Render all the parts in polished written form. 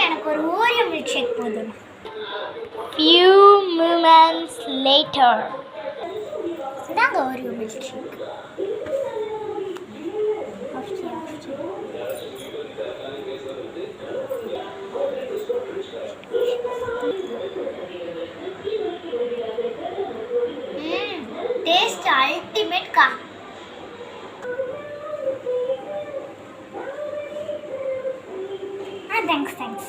எனக்கு ஒரு Oreo milk ஷேக் போதும். Few moments later. இதாங்க Oreo milk shake. Taste ultimate கா. தேங்க்ஸ்.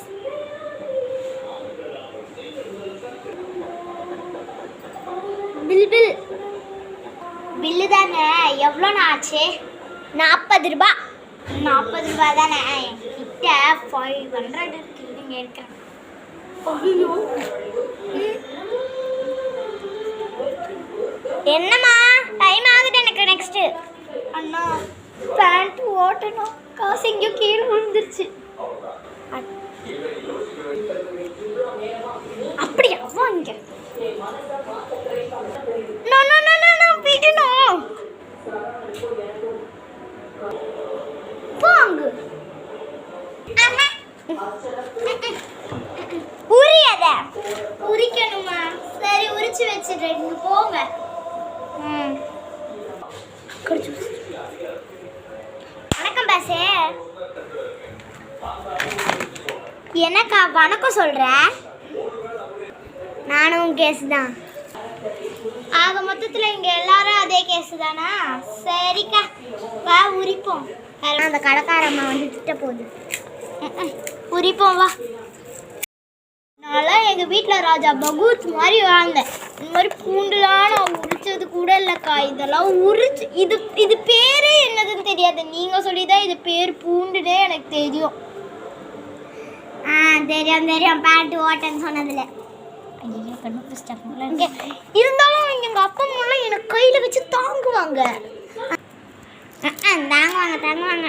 பில்லு தானே எவ்வளோண்ணா ஆச்சு? 40 ரூபா. 40 ரூபா தானே? என்கிட்ட 500 இருக்கு. இருங்க எடுக்கிறேன். என்னம்மா டைம் ஆகுது எனக்கு. நெக்ஸ்ட்டு அண்ணா பேண்ட் ஓட்டணும். காசு எங்கேயோ கீழே விழுந்துருச்சு. அப்படியா? வாங்க. விடணும். போங்க. உரியத உரிக்கணுமா? சரி உரிச்சு வச்சிடுறேன். நீங்க போங்க. வணக்கம் பாசே. எனக்கா வணக்கம் சொல்ற? நானும் கேஸ் தான். ஆக மொத்தத்தில் இங்கே எல்லாரும் அதே கேஸு தானா? சரிக்கா வா உரிப்போம். அந்த கடைக்காரம்மா வந்து திட்ட போகுது. உரிப்போம் வா. நான்லாம் எங்கள் வீட்டில் ராஜா பகூத் மாதிரி வாழ்ந்தேன். இந்த மாதிரி பூண்டுலாம் நான் உரிச்சது கூட இல்லைக்கா. இதெல்லாம் உரிச்சு இது பேரே என்னதுன்னு தெரியாது. நீங்கள் சொல்லி தான் இது பேர் பூண்டுனே எனக்கு தெரியும். தெரியும் பேண்ட் ஓட்டன்னு சொன்னதில்ல. இருந்தாலும் எங்கள் அப்பா அம்மாலாம் எனக்கு கையில் வச்சு தாங்குவாங்க. தாங்குவாங்க.